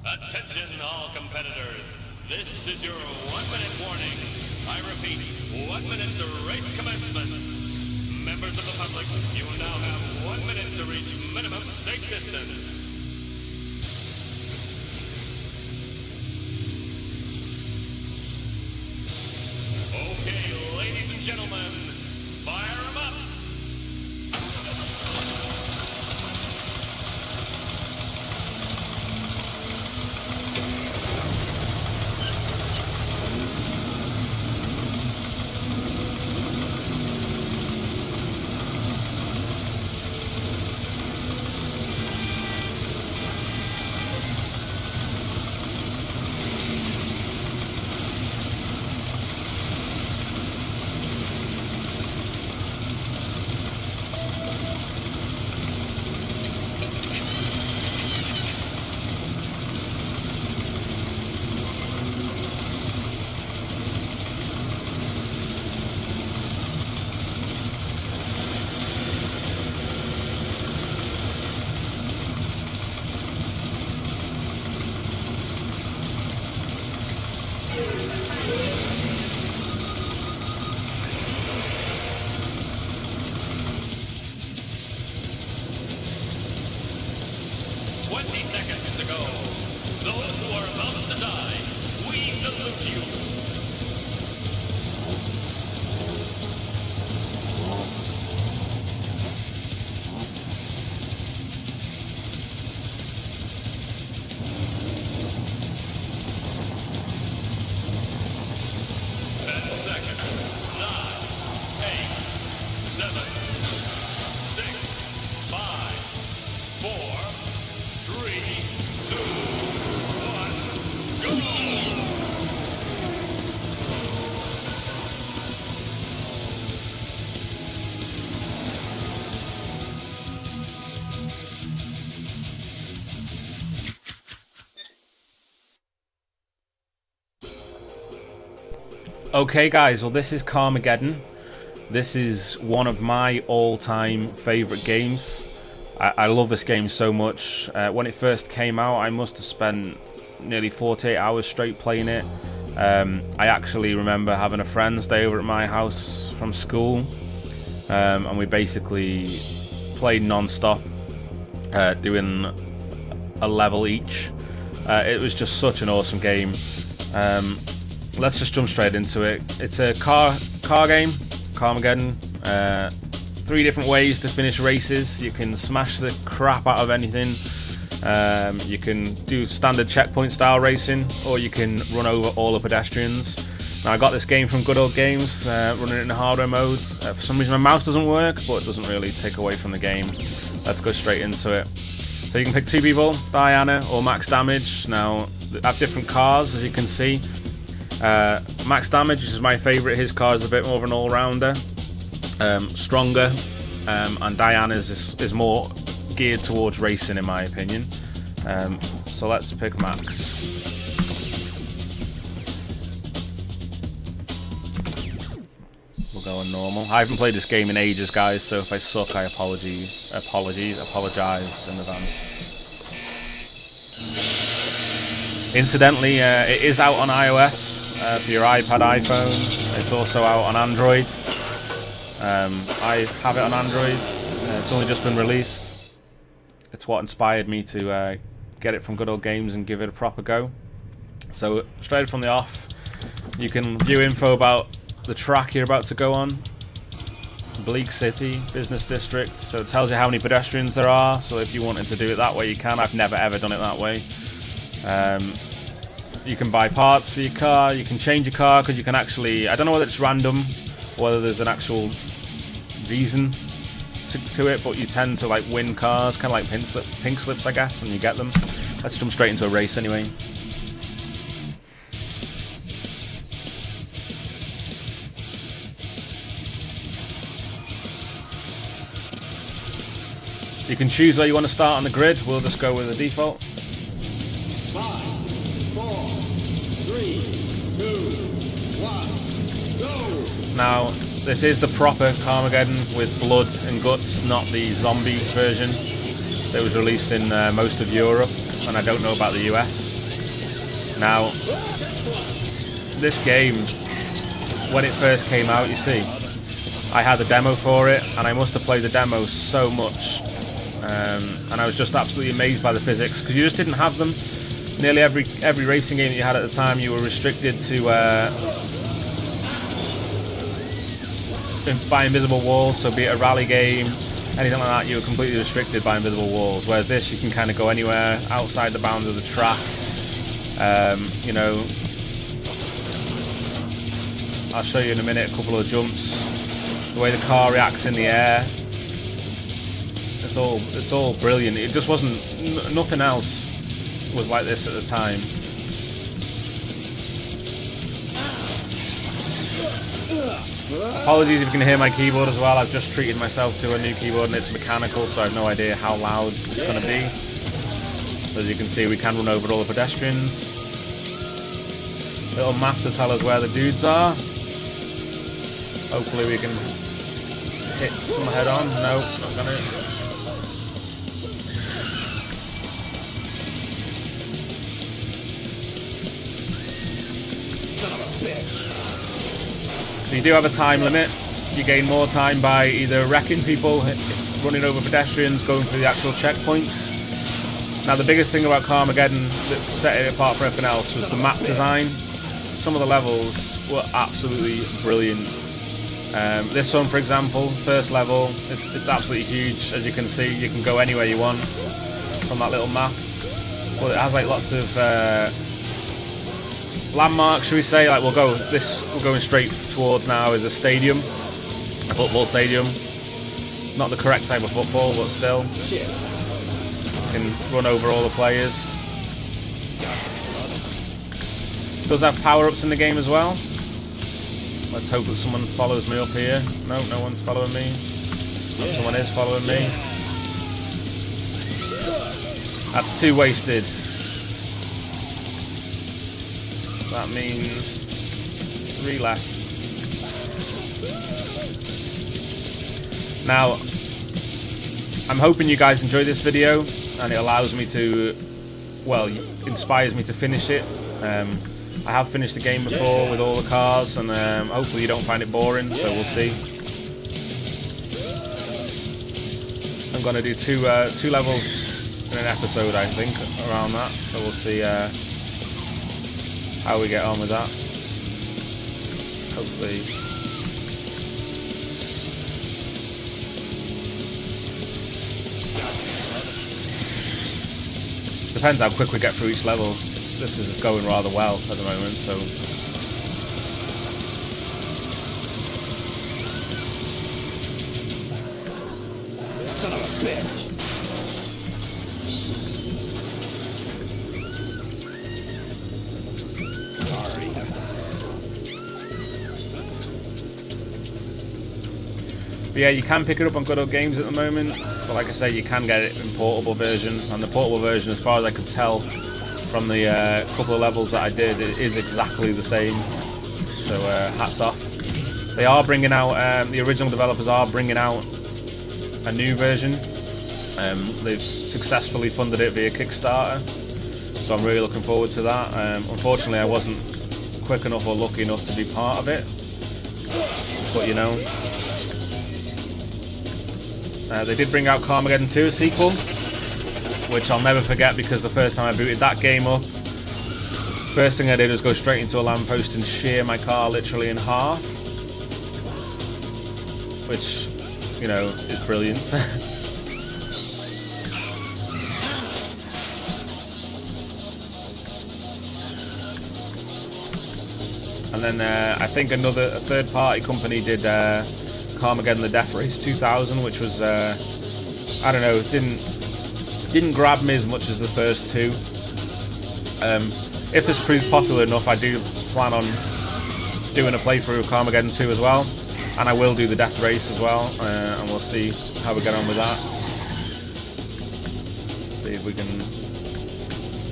Attention all competitors. This is your 1-minute warning. I repeat, 1 minute to race commencement. Members of the public, you now have 1 minute to reach minimum safe distance. Okay, ladies and gentlemen, fire 'em up. To go. Those who are about to die, we salute you. Okay guys, well this is Carmageddon. This is one of my all-time favourite games. I love this game so much. When it first came out, I must have spent nearly 48 hours straight playing it. I actually remember having a friend stay over at my house from school, and we basically played non-stop, doing a level each. It was just such an awesome game. Let's just jump straight into it. It's a car game, Carmageddon. 3 different ways to finish races. You can smash the crap out of anything. You can do standard checkpoint style racing, or you can run over all the pedestrians. Now I got this game from Good Old Games, running it in hardware mode. For some reason my mouse doesn't work, but it doesn't really take away from the game. Let's go straight into it. So you can pick 2 people, Diana or Max Damage. Now they have different cars, as you can see. Max Damage, which is my favourite, his car is a bit more of an all-rounder, stronger, and Diana's is more geared towards racing in my opinion. So let's pick Max. We'll go on normal. I haven't played this game in ages guys, so if I suck I apologise in advance. Incidentally, it is out on iOS for your iPad, iPhone. It's also out on Android. I have it on Android. It's only just been released. It's what inspired me to get it from Good Old Games and give it a proper go. So straight from the off, you can view info about the track you're about to go on. Bleak City Business District. So it tells you how many pedestrians there are. So if you wanted to do it that way, you can. I've never ever done it that way. You can buy parts for your car. You can change your car because you can actually, I don't know whether it's random or whether there's an actual reason to it, but you tend to like win cars, kind of like pink slips I guess, and you get them. Let's jump straight into a race anyway. You can choose where you want to start on the grid. We'll just go with the default. 5, 4, 3, 2, 1, go! Now, this is the proper Carmageddon with blood and guts, not the zombie version that was released in most of Europe, and I don't know about the US. Now, this game, when it first came out, you see, I had a demo for it, and I must have played the demo so much, and I was just absolutely amazed by the physics, because you just didn't have them. Nearly every racing game that you had at the time, you were restricted to by invisible walls, so be it a rally game, anything like that, you were completely restricted by invisible walls, whereas this, you can kind of go anywhere outside the bounds of the track. You know, I'll show you in a minute a couple of jumps, the way the car reacts in the air. It's all brilliant. It just wasn't, nothing else was like this at the time. Apologies if you can hear my keyboard as well. I've just treated myself to a new keyboard and it's mechanical, so I have no idea how loud it's going to be. As you can see, we can run over all the pedestrians. Little map to tell us where the dudes are. Hopefully we can hit some head on. No, not gonna. So you do have a time limit. You gain more time by either wrecking people, running over pedestrians, going through the actual checkpoints. Now the biggest thing about Carmageddon that set it apart from everything else was the map design. Some of the levels were absolutely brilliant. This one, for example, first level, it's absolutely huge. As you can see, you can go anywhere you want from that little map. But it has like lots of landmarks, should we say? Like we're going straight towards now is a stadium, a football stadium. Not the correct type of football, but still. You can run over all the players. It does have power-ups in the game as well. Let's hope that someone follows me up here. No, no one's following me. Oh, someone is following me. That's 2 wasted. That means 3 left. Now, I'm hoping you guys enjoy this video and it allows me to, well, inspires me to finish it. I have finished the game before with all the cars, and hopefully you don't find it boring, so we'll see. I'm going to do two levels in an episode, I think, around that, so we'll see how we get on with that. Hopefully. Depends how quick we get through each level. This is going rather well at the moment, so son of a bitch. Sorry. But yeah, you can pick it up on Good Old Games at the moment, but like I say, you can get it in portable version, and the portable version, as far as I could tell from the couple of levels that I did, it is exactly the same, so hats off. They are bringing out, the original developers are bringing out a new version. They've successfully funded it via Kickstarter, so I'm really looking forward to that. Unfortunately I wasn't quick enough or lucky enough to be part of it, but you know. They did bring out Carmageddon 2, a sequel, which I'll never forget, because the first time I booted that game up, first thing I did was go straight into a lamppost and shear my car literally in half, which, you know, is brilliant. And then I think a third-party company did Carmageddon The Death Race 2000, which was, I don't know, didn't grab me as much as the first 2. If this proves popular enough, I do plan on doing a playthrough of Carmageddon 2 as well, and I will do the Death Race as well, and we'll see how we get on with that. See if we can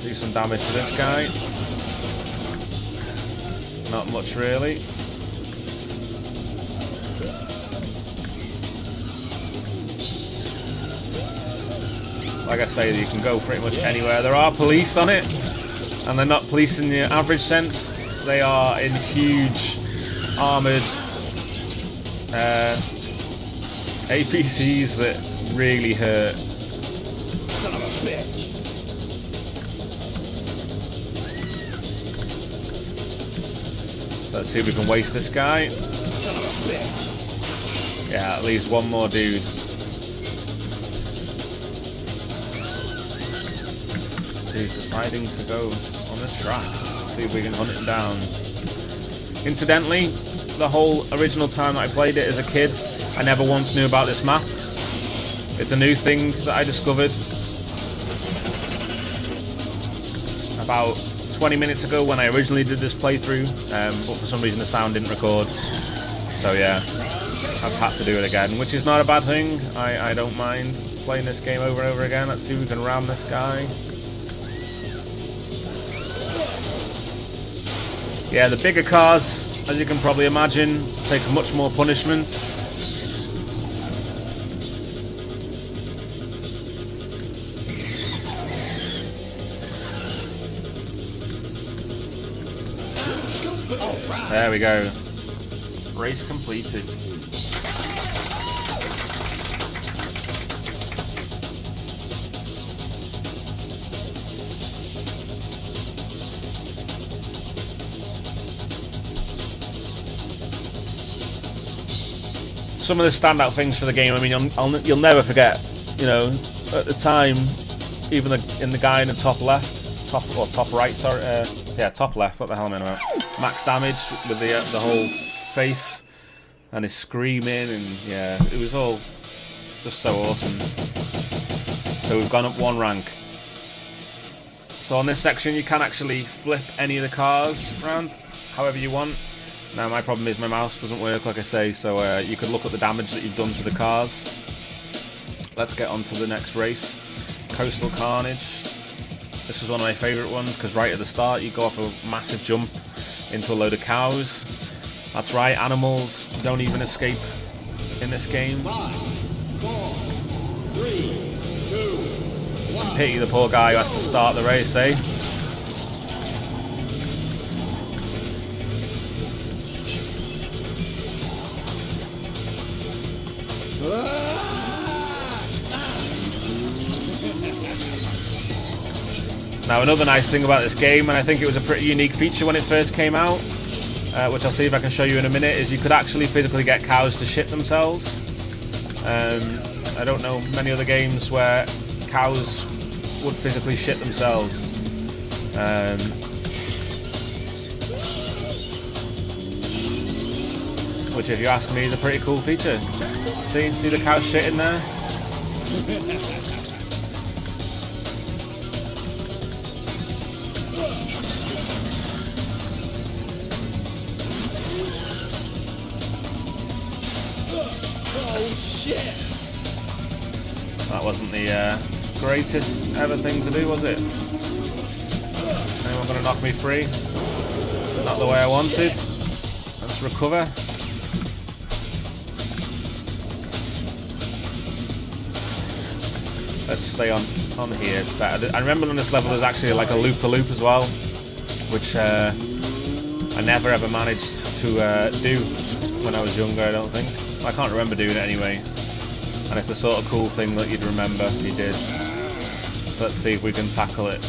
do some damage to this guy. Not much really. Like I say, you can go pretty much anywhere. There are police on it, And they're not police in the average sense. They are in huge armoured APCs that really hurt. Son of a bitch. Let's see if we can waste this guy. Son of a bitch. Yeah, at least one more dude. He's deciding to go on the track. Let's see if we can hunt him down. Incidentally, the whole original time that I played it as a kid, I never once knew about this map. It's a new thing that I discovered about 20 minutes ago when I originally did this playthrough, but for some reason the sound didn't record. So yeah, I've had to do it again, which is not a bad thing. I don't mind playing this game over and over again. Let's see if we can ram this guy. Yeah, the bigger cars, as you can probably imagine, take much more punishment. There we go. Race completed. Some of the standout things for the game, I mean, you'll never forget, you know, at the time, even in the guy in the top left, top right, sorry, yeah, top left, what the hell am I about? Max damage with the whole face and his screaming, and yeah, it was all just so awesome. So we've gone up one rank. So on this section you can actually flip any of the cars around however you want. Now my problem is my mouse doesn't work, like I say, so you could look at the damage that you've done to the cars. Let's get on to the next race. Coastal Carnage. This was one of my favourite ones because right at the start you go off a massive jump into a load of cows. That's right, animals don't even escape in this game. 5, 4, 3, 2, 1. Pity the poor guy who has to start the race, eh? Now another nice thing about this game, and I think it was a pretty unique feature when it first came out, which I'll see if I can show you in a minute, is you could actually physically get cows to shit themselves. I don't know many other games where cows would physically shit themselves. Which, if you ask me, is a pretty cool feature. See the cow shitting there? Oh shit! That wasn't the greatest ever thing to do, was it? Anyone gonna knock me free? Not the way I wanted. Let's recover. Let's stay on here. It's better. I remember on this level there's actually like a loop-the-loop as well, which I never ever managed to do when I was younger, I don't think. I can't remember doing it anyway. And it's a sort of cool thing that you'd remember if you did. Let's see if we can tackle it.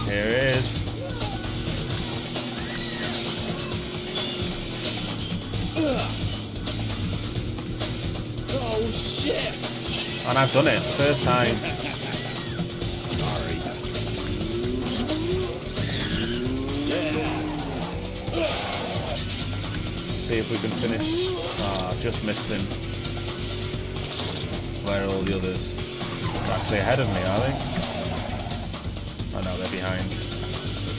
Here it is. Oh shit! And I've done it, first time. Sorry. See if we can finish. Ah, just missed him. Where are all the others? They're actually ahead of me, are they? Oh no, they're behind.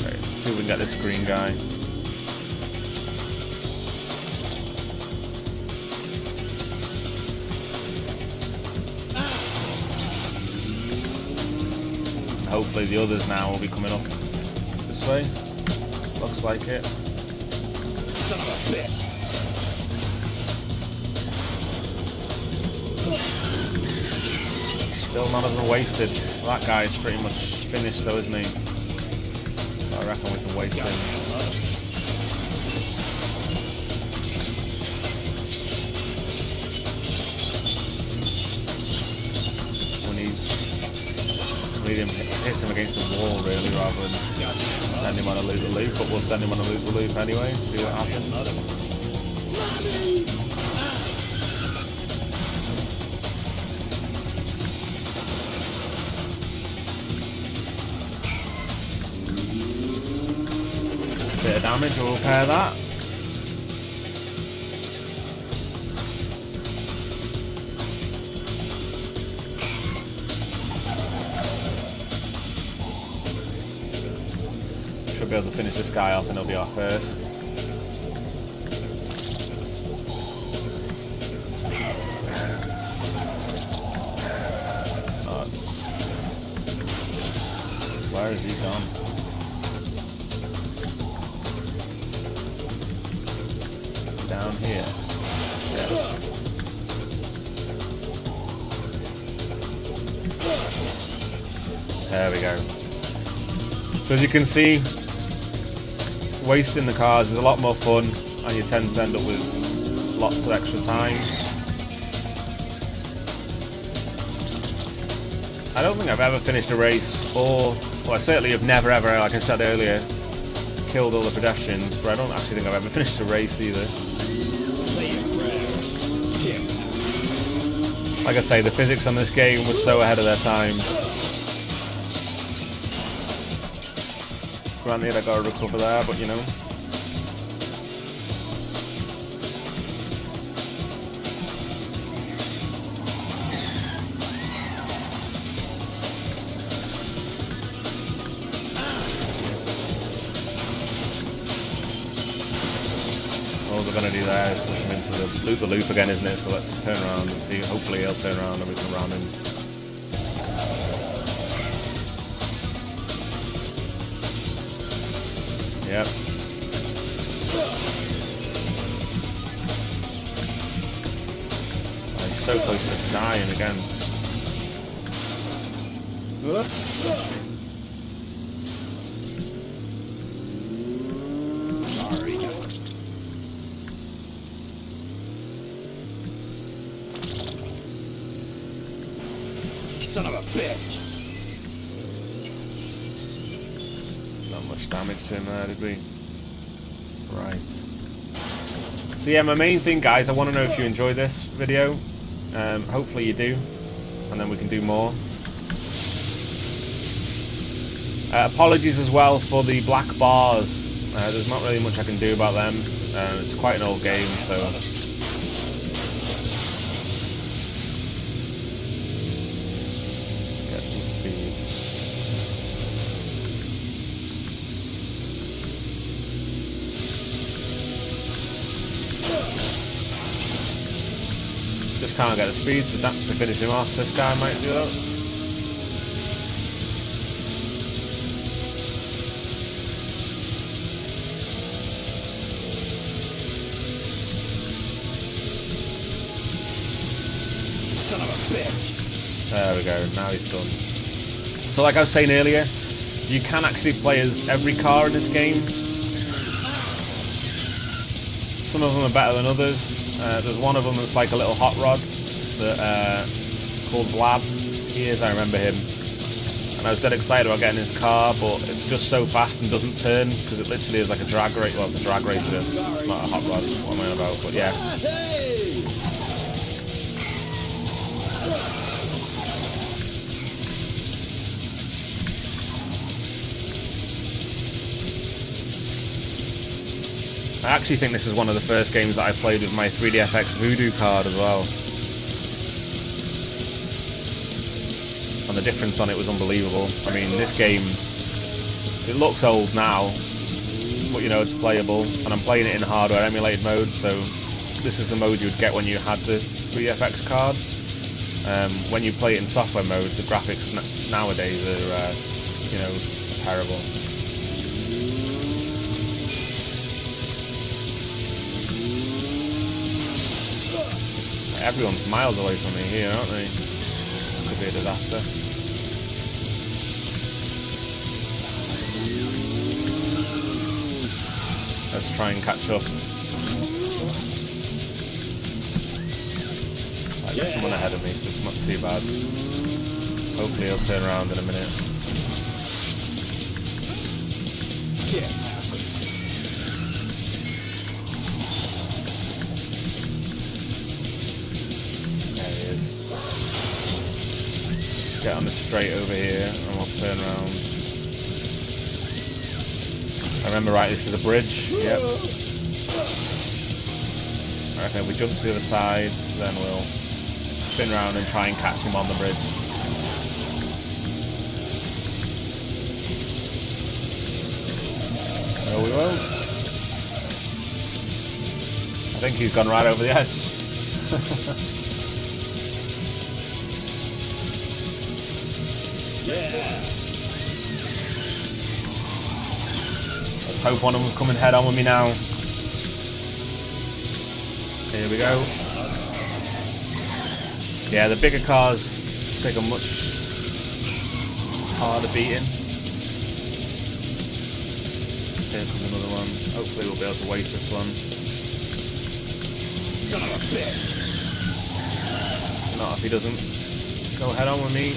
Okay, see if we can get this green guy. Hopefully the others now will be coming up this way. Looks like it. Son of a bitch! Still none of them wasted. Well, that guy's pretty much finished though, isn't he? So I reckon we can waste him. We need him hit him against the wall really, rather than send him on a loop-the-loop, but we'll send him on a loop-the-loop anyway, see what happens. Bit of damage, we'll repair that. Should be able to finish this guy off and it'll be our first. Oh. Where is he gone? Down here. Yes. There we go. So as you can see, wasting the cars is a lot more fun, and you tend to end up with lots of extra time. I don't think I've ever finished a race, or well, I certainly have never ever, like I said earlier, killed all the pedestrians, but I don't actually think I've ever finished a race either. Like I say, the physics on this game was so ahead of their time. Granted, I gotta recover there, but you know. All we're gonna do there is push him into the loop again, isn't it? So let's turn around and see. Hopefully he'll turn around and we can round him. Yep. Oh, he's so close to dying again. Sorry. Son of a bitch. Not much damage to him there, did we? Right. So yeah, my main thing, guys, I want to know if you enjoyed this video. Hopefully you do, and then we can do more. Apologies as well for the black bars. There's not really much I can do about them. It's quite an old game, so... Just can't get the speed, so that's to finish him off. This guy might do that. Son of a bitch. There we go, now he's done. So like I was saying earlier, you can actually play as every car in this game. Some of them are better than others. There's one of them that's like a little hot rod that called Blab. He is, I remember him. And I was dead excited about getting his car, but it's just so fast and doesn't turn because it literally is like a drag race. Well, it's a drag racer, not a hot rod. What am I on about? But yeah. I actually think this is one of the first games that I played with my 3DFX Voodoo card as well. And the difference on it was unbelievable. I mean, this game, it looks old now, but you know, it's playable. And I'm playing it in hardware emulated mode, so this is the mode you'd get when you had the 3DFX card. When you play it in software mode, the graphics nowadays are, you know, terrible. Everyone's miles away from me here, aren't they? It's be a disaster. Let's try and catch up. There's someone ahead of me, so it's not too bad. Hopefully he'll turn around in a minute. There he is. Get on the straight over here and we'll turn around. I remember right, this is a bridge. Yep. I reckon if we jump to the other side, then we'll spin around and try and catch him on the bridge. No, we won't. I think he's gone right over the edge. Yeah. Let's hope one of them coming head on with me now. Here we go. Yeah, the bigger cars take a much harder beating. Here comes another one. Hopefully we'll be able to waste this one. Son of a bitch. Not if he doesn't. Go head on with me.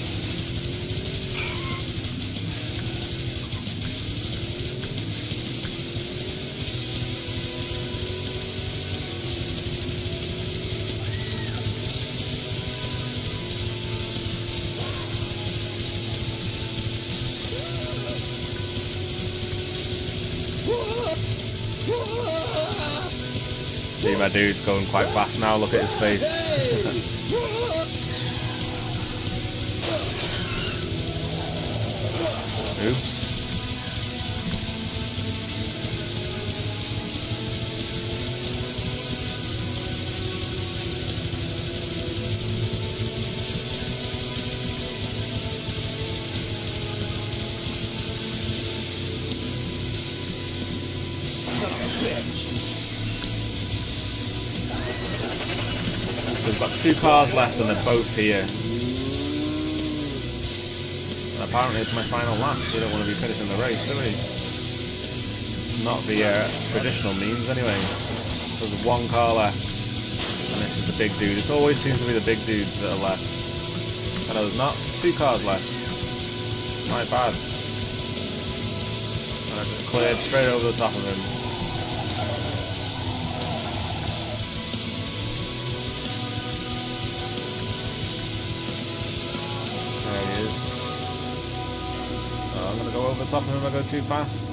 See, my dude's going quite fast now, look at his face. Oops. So we've got 2 cars left and they're both here. And apparently it's my final lap. We don't want to be finishing the race, do we? Not the traditional means anyway. So there's 1 car left. And this is the big dude. It always seems to be the big dudes that are left. I know there's not 2 cars left. My bad. And I just cleared straight over the top of him. I'm going to go over the top of him if I go too fast.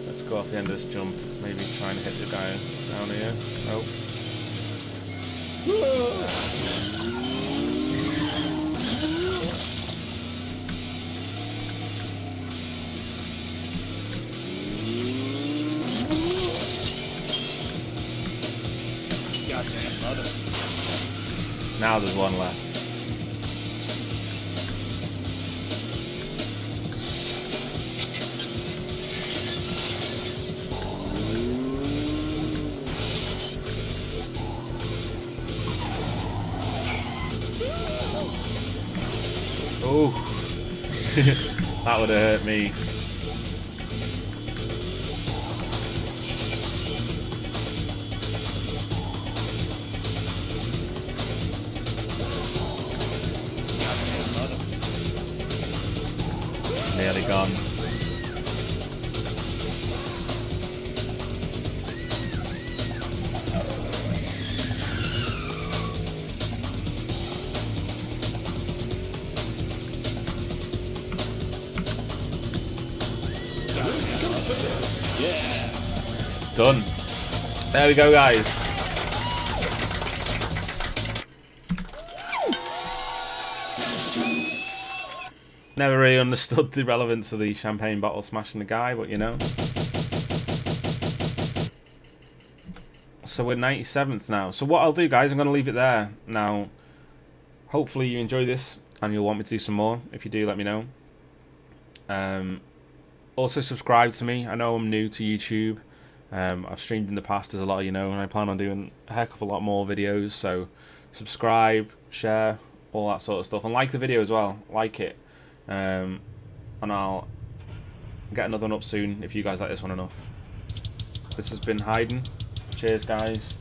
Let's go off the end of this jump. Maybe try and hit the guy down here. Nope. Goddamn mother. Now there's 1 left. Oh, that would have hurt me. Nearly gone. Yeah. Done. There we go, guys. Never really understood the relevance of the champagne bottle smashing the guy, but you know. So we're 97th now. So what I'll do, guys, I'm going to leave it there. Now, hopefully you enjoy this and you'll want me to do some more. If you do, let me know. Also subscribe to me. I know I'm new to YouTube. I've streamed in the past, as a lot of you know, and I plan on doing a heck of a lot more videos. So subscribe, share, all that sort of stuff, and like the video as well. Like it, and I'll get another one up soon if you guys like this one enough. This has been HidYn. Cheers, guys.